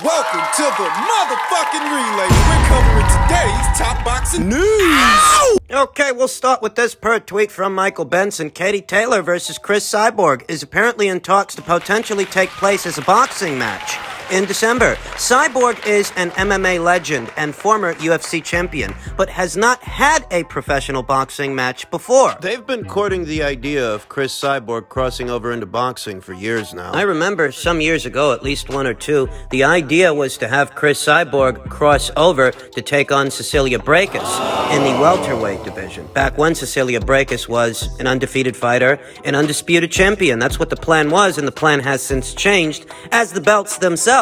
Welcome to the motherfucking relay. We're covering today's top boxing news. Ow! Okay, we'll start with this tweet from Michael Benson. Katie Taylor versus Chris Cyborg is apparently in talks to potentially take place as a boxing match in December. Cyborg is an MMA legend and former UFC champion, but has not had a professional boxing match before. They've been courting the idea of Chris Cyborg crossing over into boxing for years now. I remember some years ago, at least one or two, the idea was to have Chris Cyborg cross over to take on Cecilia Brækhus in the welterweight division. Back when Cecilia Brækhus was an undefeated fighter, an undisputed champion. That's what the plan was, and the plan has since changed as the belts themselves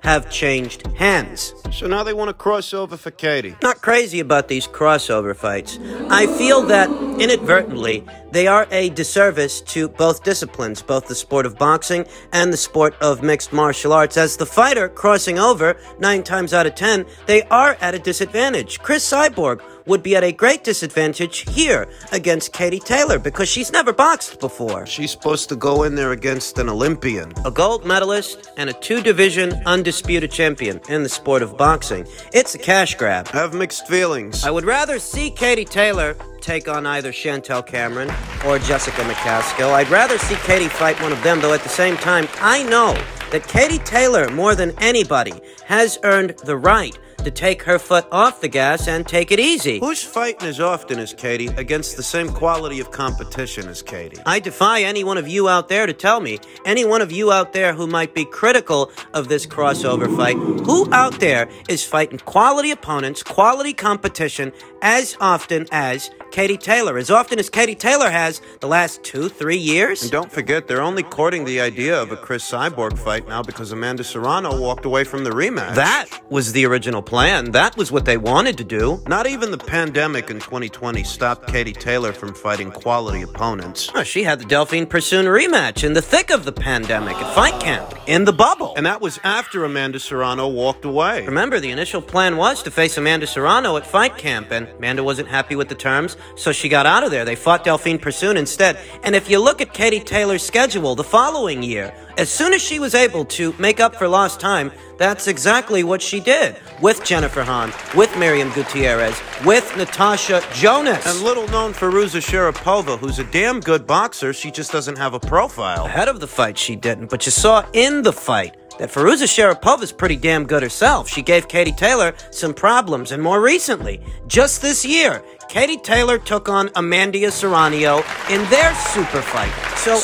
have changed hands. So now they want to cross over for Katie. Not crazy about these crossover fights. I feel that inadvertently they are a disservice to both disciplines, both the sport of boxing and the sport of mixed martial arts. As the fighter crossing over, 9 times out of 10, they are at a disadvantage. Chris Cyborg would be at a great disadvantage here against Katie Taylor because she's never boxed before. She's supposed to go in there against an Olympian, a gold medalist, and a 2-division undisputed champion in the sport of boxing. It's a cash grab. I have mixed feelings. I would rather see Katie Taylor take on either Chantel Cameron or Jessica McCaskill. I'd rather see Katie fight one of them, though at the same time, I know that Katie Taylor, more than anybody, has earned the right to take her foot off the gas and take it easy. Who's fighting as often as Katie against the same quality of competition as Katie? I defy any one of you out there to tell me, any one of you out there who might be critical of this crossover fight, who out there is fighting quality opponents, quality competition as often as Katie Taylor, as often as Katie Taylor has the last 2-3 years? And don't forget, they're only courting the idea of a Chris Cyborg fight now because Amanda Serrano walked away from the rematch. That was the original plan. That was what they wanted to do. Not even the pandemic in 2020 stopped Katie Taylor from fighting quality opponents. Oh, she had the Delphine Pursoon rematch in the thick of the pandemic at Fight Camp, in the bubble. And that was after Amanda Serrano walked away. Remember, the initial plan was to face Amanda Serrano at Fight Camp, and Amanda wasn't happy with the terms, so she got out of there. They fought Delphine Pursoon instead. And if you look at Katie Taylor's schedule the following year, as soon as she was able to make up for lost time, that's exactly what she did. With Jennifer Hahn, with Miriam Gutierrez, with Natasha Jonas. And little known Firuza Sharapova, who's a damn good boxer, she just doesn't have a profile. Ahead of the fight she didn't, but you saw in the fight that Firuza Sharapova is pretty damn good herself. She gave Katie Taylor some problems, and more recently, just this year, Katie Taylor took on Amanda Serrano in their super fight. So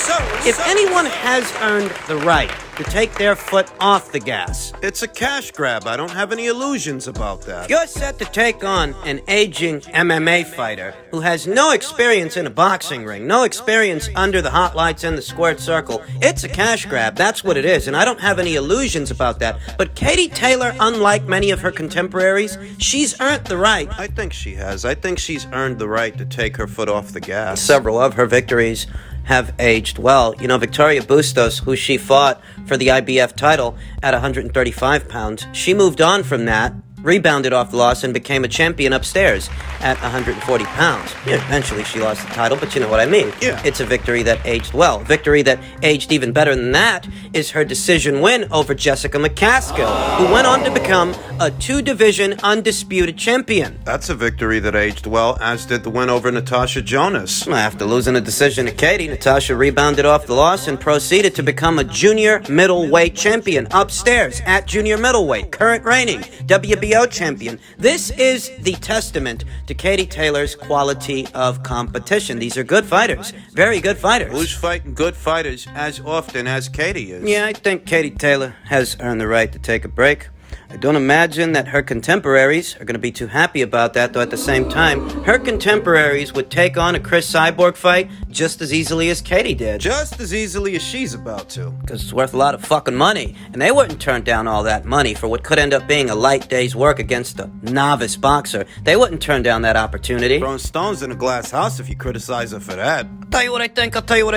if anyone has earned the right to take their foot off the gas, it's a cash grab. I don't have any illusions about that. You're set to take on an aging MMA fighter who has no experience in a boxing ring, no experience under the hot lights in the squared circle. It's a cash grab. That's what it is, and I don't have any illusions about that. But Katie Taylor, unlike many of her contemporaries, she's earned the right. I think she has. I think she's earned the right to take her foot off the gas. Several of her victories have aged well. You know, Victoria Bustos, who she fought for the IBF title at 135 pounds, she moved on from that, rebounded off the loss, and became a champion upstairs at 140 pounds. Yeah, eventually she lost the title, but you know what I mean. Yeah. It's a victory that aged well. Victory that aged even better than that is her decision win over Jessica McCaskill, who went on to become a 2-division undisputed champion. That's a victory that aged well, as did the win over Natasha Jonas. After losing a decision to Katie, Natasha rebounded off the loss and proceeded to become a junior middleweight champion upstairs at junior middleweight, current reigning WBO champion. This is the testament to Katie Taylor's quality of competition. These are good fighters, very good fighters. Who's fighting good fighters as often as Katie is? Yeah, I think Katie Taylor has earned the right to take a break. I don't imagine that her contemporaries are going to be too happy about that, though at the same time, her contemporaries would take on a Chris Cyborg fight just as easily as Katie did. Just as easily as she's about to. Because it's worth a lot of fucking money, and they wouldn't turn down all that money for what could end up being a light day's work against a novice boxer. They wouldn't turn down that opportunity. Throwing stones in a glass house if you criticize her for that. I'll tell you what I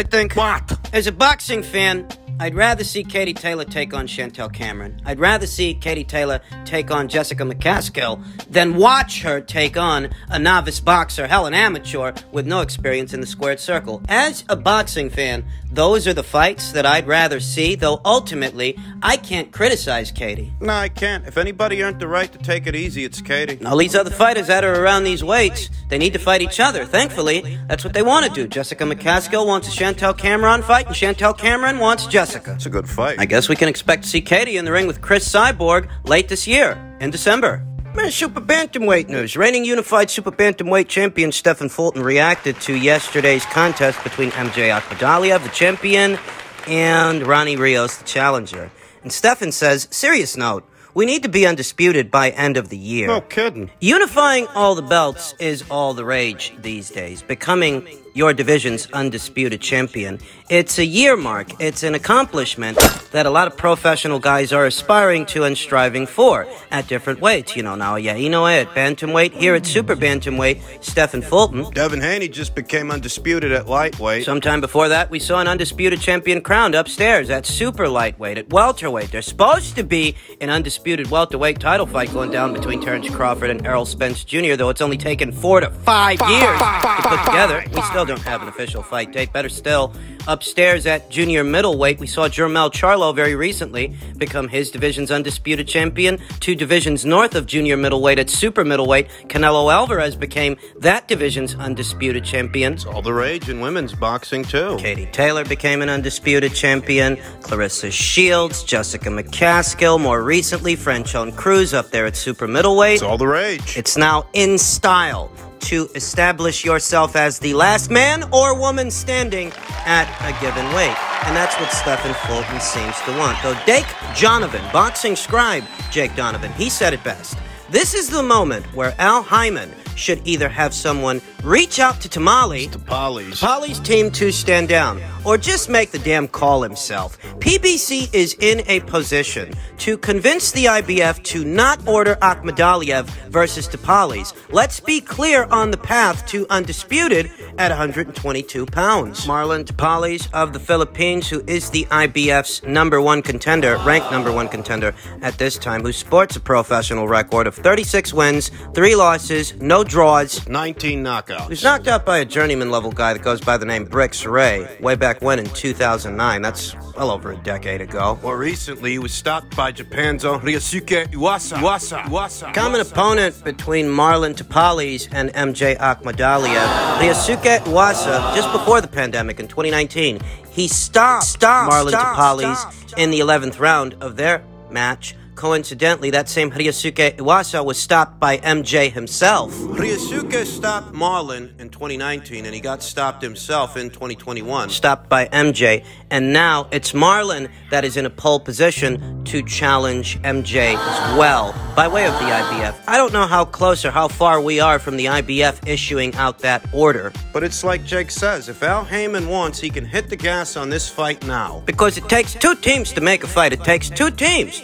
think. What? As a boxing fan, I'd rather see Katie Taylor take on Chantel Cameron. I'd rather see Katie Taylor take on Jessica McCaskill than watch her take on a novice boxer, hell, an amateur with no experience in the squared circle. As a boxing fan, those are the fights that I'd rather see, though ultimately, I can't criticize Katie. No, I can't. If anybody earned the right to take it easy, it's Katie. All these other fighters that are around these weights, they need to fight each other. Thankfully, that's what they want to do. Jessica McCaskill wants a Chantel Cameron fight, and Chantel Cameron wants Jessica. It's a good fight. I guess we can expect to see Katie in the ring with Chris Cyborg late this year, in December. Super Bantamweight news. Reigning unified Super Bantamweight champion Stefan Fulton reacted to yesterday's contest between MJ Akhmadaliev, the champion, and Ronnie Rios, the challenger. And Stefan says, serious note, we need to be undisputed by end of the year. No kidding. Unifying all the belts is all the rage these days. Becoming your division's undisputed champion. It's a year mark. It's an accomplishment that a lot of professional guys are aspiring to and striving for at different weights. You know, now, yeah, you know it. Bantamweight, here at Super Bantamweight, Stefan Fulton. Devin Haney just became undisputed at lightweight. Sometime before that, we saw an undisputed champion crowned upstairs at super lightweight, at welterweight. There's supposed to be an undisputed welterweight title fight going down between Terrence Crawford and Errol Spence Jr., though it's only taken 4 to 5 years to put together. We still don't have an official fight date. Better still, upstairs at junior middleweight, we saw Jermel Charlo very recently become his division's undisputed champion. 2 divisions north of junior middleweight at super middleweight, Canelo Alvarez became that division's undisputed champion. It's all the rage in women's boxing, too. Katie Taylor became an undisputed champion. Clarissa Shields, Jessica McCaskill, more recently, Franchone Cruz up there at super middleweight. It's all the rage. It's now in style to establish yourself as the last man or woman standing at a given weight. And that's what Stefan Fulton seems to want. Though Jake Donovan, boxing scribe Jake Donovan, he said it best. This is the moment where Al Hyman should either have someone reach out to Tapalis' team to stand down, or just make the damn call himself. PBC is in a position to convince the IBF to not order Akhmadaliev versus Tapalis. Let's be clear on the path to undisputed at 122 pounds. Marlon Tapalis of the Philippines, who is the IBF's #1 contender, ranked #1 contender at this time, who sports a professional record of 36 wins, 3 losses, no draws, 19 knockouts. He was knocked out by a journeyman-level guy that goes by the name Brix Ray, way back when in 2009. That's well over a decade ago. More recently, he was stopped by Japan's own Ryosuke Iwasa. Common opponent between Marlon Tapalis and MJ Akhmadaliev. Ryosuke Iwasa, just before the pandemic in 2019, he stopped Marlon Tapalis in the 11th round of their match. Coincidentally, that same Ryosuke Iwasa was stopped by MJ himself. Ryosuke stopped Marlon in 2019, and he got stopped himself in 2021. Stopped by MJ, and now it's Marlon that is in a pole position to challenge MJ as well, by way of the IBF. I don't know how close or how far we are from the IBF issuing out that order. But it's like Jake says, if Al Heyman wants, he can hit the gas on this fight now. Because it takes 2 teams to make a fight. It takes 2 teams,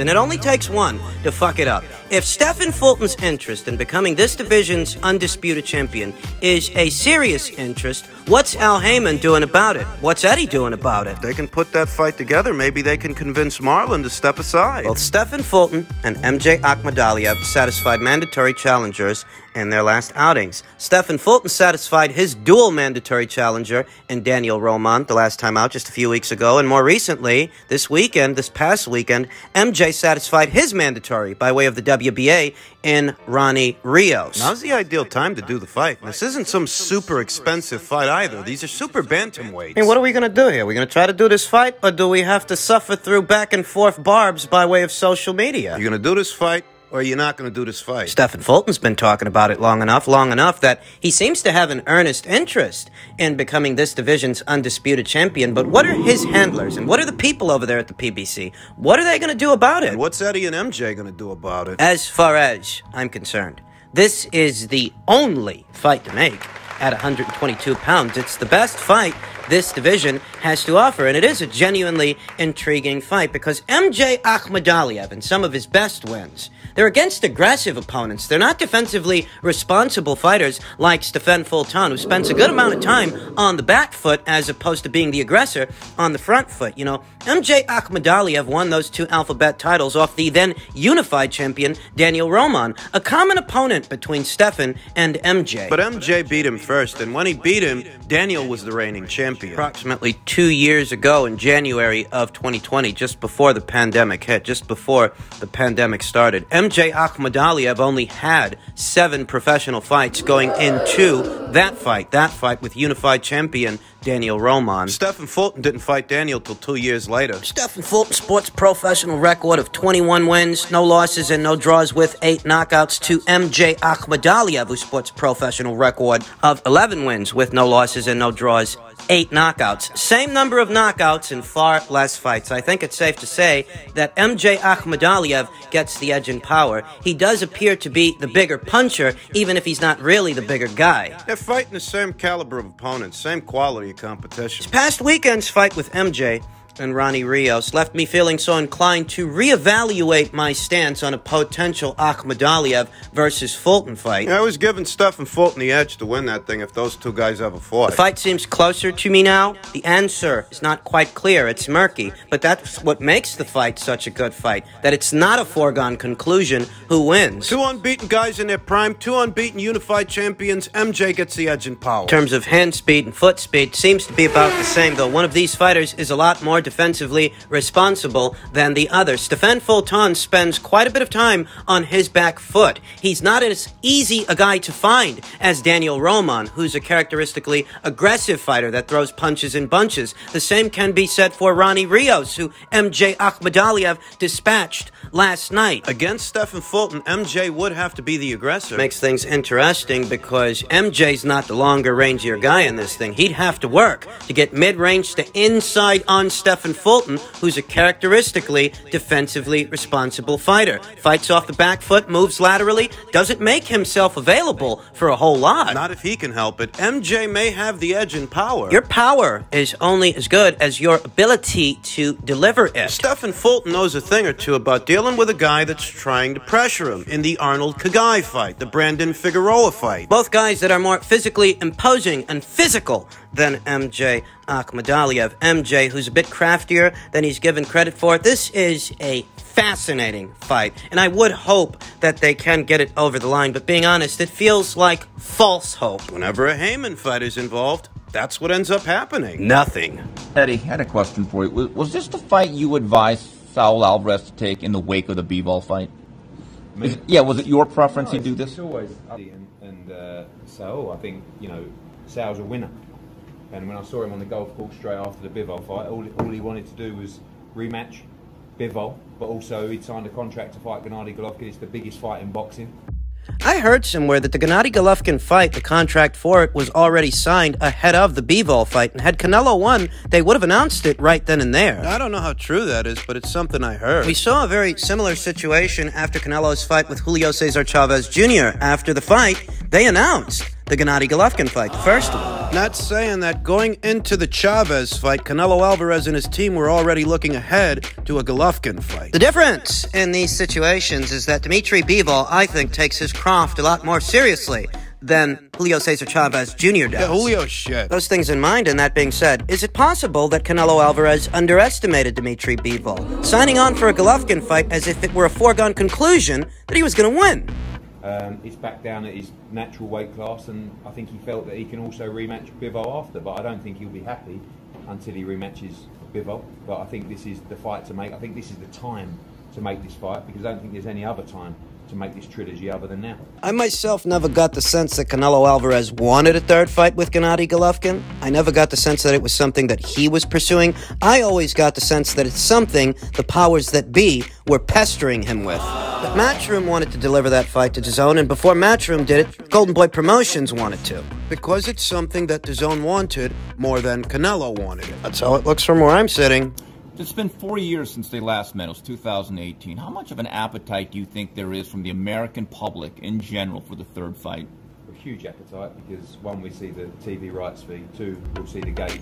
and it only takes 1 to fuck it up. If Stefan Fulton's interest in becoming this division's undisputed champion is a serious interest, what's Al Heyman doing about it? What's Eddie doing about it? They can put that fight together. Maybe they can convince Marlon to step aside. Both Stefan Fulton and MJ Akhmadaliev satisfied mandatory challengers in their last outings. Stefan Fulton satisfied his dual mandatory challenger in Daniel Roman the last time out just a few weeks ago, and more recently, this past weekend, MJ satisfied his mandatory by way of the WBA in Ronnie Rios. Now's the ideal time to do the fight. This isn't some super expensive fight either. These are super bantamweights. Hey, what are we going to do here? Are we going to try to do this fight, or do we have to suffer through back and forth barbs by way of social media? You're going to do this fight, or you're not going to do this fight. Stefan Fulton's been talking about it long enough that he seems to have an earnest interest in becoming this division's undisputed champion. But what are his handlers, and what are the people over there at the PBC? What are they going to do about it? And what's Eddie and MJ going to do about it? As far as I'm concerned, this is the only fight to make at 122 pounds. It's the best fight this division has to offer. And it is a genuinely intriguing fight because MJ Akhmadaliev, in some of his best wins, they're against aggressive opponents. They're not defensively responsible fighters like Stefan Fulton, who spends a good amount of time on the back foot as opposed to being the aggressor on the front foot. You know, MJ Akhmadaliev won those 2 alphabet titles off the then unified champion Daniel Roman, a common opponent between Stefan and MJ. But MJ beat him first, and when he beat him, Daniel was the reigning champion. Approximately 2 years ago in January of 2020, just before the pandemic hit, just before the pandemic started, MJ Akhmadaliev only had 7 professional fights going into that fight with unified champion Daniel Roman. Stefan Fulton didn't fight Daniel till 2 years later. Stefan Fulton sports professional record of 21 wins, no losses, and no draws with 8 knockouts to MJ Akhmadaliev, who sports professional record of 11 wins with no losses and no draws, 8 knockouts. Same number of knockouts in far less fights. I think it's safe to say that MJ Akhmadaliev gets the edge in power. He does appear to be the bigger puncher, even if he's not really the bigger guy. They're fighting the same caliber of opponents, same quality of competition. This past weekend's fight with MJ and Ronnie Rios left me feeling so inclined to reevaluate my stance on a potential Akhmadaliev versus Fulton fight. I was giving Stefan Fulton the edge to win that thing if those 2 guys ever fought. The fight seems closer to me now. The answer is not quite clear. It's murky. But that's what makes the fight such a good fight, that it's not a foregone conclusion who wins. 2 unbeaten guys in their prime, 2 unbeaten unified champions. MJ gets the edge in power. In terms of hand speed and foot speed, seems to be about the same, though one of these fighters is a lot more defensively responsible than the other. Stefan Fulton spends quite a bit of time on his back foot. He's not as easy a guy to find as Daniel Roman, who's a characteristically aggressive fighter that throws punches in bunches. The same can be said for Ronnie Rios, who MJ Akhmadaliev dispatched last night. Against Stefan Fulton, MJ would have to be the aggressor. Makes things interesting because MJ's not the longer, rangier guy in this thing. He'd have to work to get mid-range to inside on Stefan Fulton, who's a characteristically defensively responsible fighter. Fights off the back foot, moves laterally, doesn't make himself available for a whole lot. Not if he can help it. MJ may have the edge in power. Your power is only as good as your ability to deliver it. Stefan Fulton knows a thing or two about dealing with a guy that's trying to pressure him. In the Arnold Kagai fight, the Brandon Figueroa fight. Both guys that are more physically imposing and physical than MJ Akhmadaliev. MJ, who's a bit craftier than he's given credit for. This is a fascinating fight, and I would hope that they can get it over the line, but being honest, it feels like false hope. Whenever a Heyman fight is involved, that's what ends up happening. Nothing. Eddie, I had a question for you. Was this the fight you advised Saul Alvarez to take in the wake of the Bivol fight? Yeah, was it your preference to do this? It's always Saul, I think, you know, Saul's a winner. And when I saw him on the golf course straight after the Bivol fight, all he wanted to do was rematch Bivol, but also he'd signed a contract to fight Gennady Golovkin. It's the biggest fight in boxing. I heard somewhere that the Gennady Golovkin fight, the contract for it, was already signed ahead of the Bivol fight, and had Canelo won, they would have announced it right then and there. I don't know how true that is, but it's something I heard. We saw a very similar situation after Canelo's fight with Julio Cesar Chavez Jr. After the fight, they announced the Gennady Golovkin fight, the first one. Not saying that going into the Chavez fight, Canelo Alvarez and his team were already looking ahead to a Golovkin fight. The difference in these situations is that Dimitri Bivol, I think, takes his craft a lot more seriously than Julio Cesar Chavez Jr. does. Yeah, Julio's shit. Those things in mind, and that being said, is it possible that Canelo Alvarez underestimated Dimitri Bivol, signing on for a Golovkin fight as if it were a foregone conclusion that he was going to win? He's back down at his natural weight class, and I think he felt that he can also rematch Bivol after, but I don't think he'll be happy until he rematches Bivol. But I think this is the fight to make. I think this is the time to make this fight, because I don't think there's any other time to make this trilogy other than now. I myself never got the sense that Canelo Alvarez wanted a third fight with Gennady Golovkin. I never got the sense that it was something that he was pursuing. I always got the sense that it's something the powers that be were pestering him with. But Matchroom wanted to deliver that fight to DAZN, and before Matchroom did it, Golden Boy Promotions wanted to. Because it's something that DAZN wanted more than Canelo wanted it. That's how it looks from where I'm sitting. It's been 4 years since they last met. It was 2018. How much of an appetite do you think there is from the American public in general for the third fight? A huge appetite, because one, we see the TV rights fee, two, we'll see the gate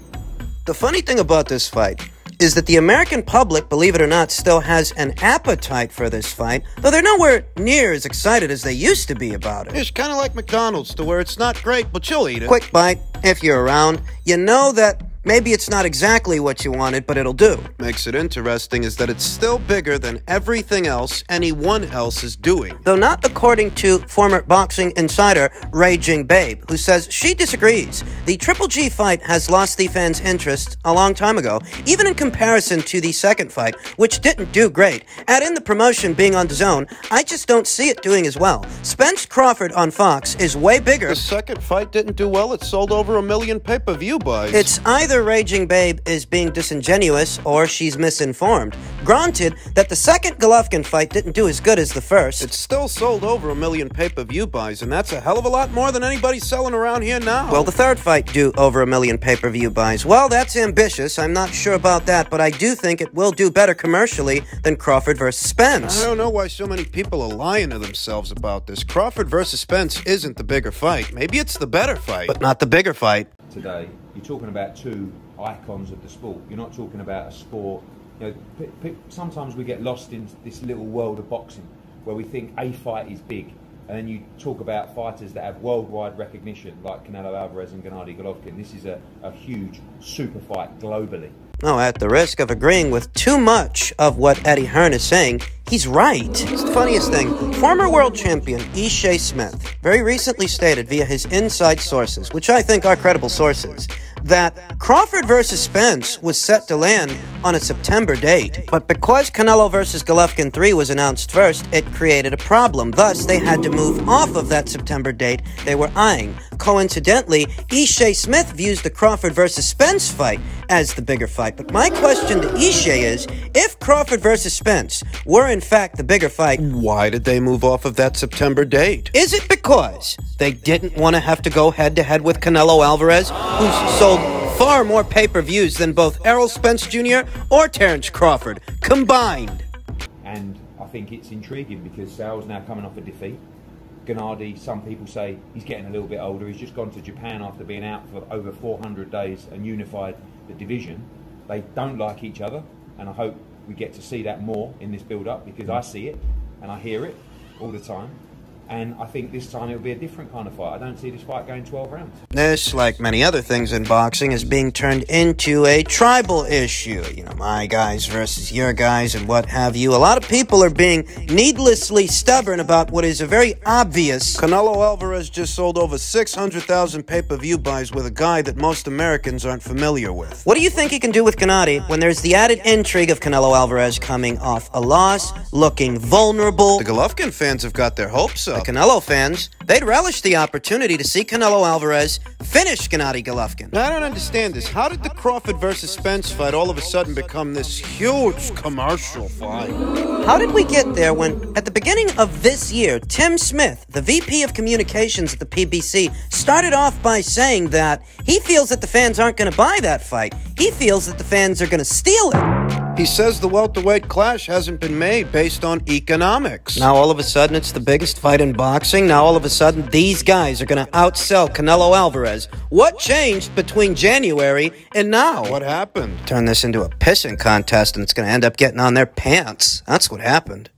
The funny thing about this fight is that the American public, believe it or not, still has an appetite for this fight, though they're nowhere near as excited as they used to be about it. It's kind of like McDonald's, to where it's not great, but you'll eat it. Quick bite, if you're around. You know that maybe it's not exactly what you wanted, but it'll do. Makes it interesting is that it's still bigger than everything else anyone else is doing. Though not according to former boxing insider Raging Babe, who says she disagrees. The Triple G fight has lost the fans' interest a long time ago, even in comparison to the second fight, which didn't do great. Add in the promotion being on DAZN, I just don't see it doing as well. Spence Crawford on Fox is way bigger. The second fight didn't do well. It sold over 1 million pay-per-view buys. It's either Raging Babe is being disingenuous or she's misinformed. Granted that the second Golovkin fight didn't do as good as the first. It still sold over 1 million pay-per-view buys, and that's a hell of a lot more than anybody's selling around here now. Well, the third fight do over 1 million pay-per-view buys. Well, that's ambitious. I'm not sure about that, but I do think it will do better commercially than Crawford versus Spence. I don't know why so many people are lying to themselves about this. Crawford versus Spence isn't the bigger fight. Maybe it's the better fight, But not the bigger fight. Today, you're talking about two icons of the sport. You're not talking about a sport. You know, sometimes we get lost in this little world of boxing where we think a fight is big, and then you talk about fighters that have worldwide recognition like Canelo Alvarez and Gennady Golovkin. This is a huge super fight globally. No, at the risk of agreeing with too much of what Eddie Hearn is saying, he's right. It's the funniest thing. Former world champion Ishii Smith very recently stated via his inside sources, which I think are credible sources, that Crawford versus Spence was set to land on a September date. But because Canelo versus Golovkin 3 was announced first, it created a problem. Thus, they had to move off of that September date they were eyeing. Coincidentally, Ishii Smith views the Crawford versus Spence fight as the bigger fight. But my question to Ishii is, if Crawford versus Spence were in fact the bigger fight, why did they move off of that September date? is it because they didn't want to have to go head-to-head with Canelo Alvarez, who's sold far more pay-per-views than both Errol Spence Jr. or Terence Crawford combined? And I think it's intriguing because Sal's now coming off a defeat. Gennady, some people say he's getting a little bit older. He's just gone to Japan after being out for over 400 days and unified the division. They don't like each other, and I hope we get to see that more in this build-up, because I see it and I hear it all the time. And I think this time it'll be a different kind of fight. I don't see this fight going 12 rounds. This, like many other things in boxing, is being turned into a tribal issue. You know, my guys versus your guys and what have you. A lot of people are being needlessly stubborn about what is a very obvious... Canelo Alvarez just sold over 600,000 pay-per-view buys with a guy that most Americans aren't familiar with. What do you think he can do with Gennady when there's the added intrigue of Canelo Alvarez coming off a loss, looking vulnerable? The Golovkin fans have got their hopes up. The Canelo fans, they'd relish the opportunity to see Canelo Alvarez finish Gennady Golovkin. Now, I don't understand this. How did the Crawford versus Spence fight all of a sudden become this huge commercial fight? How did we get there when, at the beginning of this year, Tim Smith, the VP of Communications at the PBC, started off by saying that he feels that the fans aren't going to buy that fight. He feels that the fans are going to steal it. He says the welterweight clash hasn't been made based on economics. Now all of a sudden it's the biggest fight in boxing. Now all of a sudden these guys are going to outsell Canelo Alvarez. What changed between January and now? What happened? Turn this into a pissing contest and it's going to end up getting on their pants. That's what happened.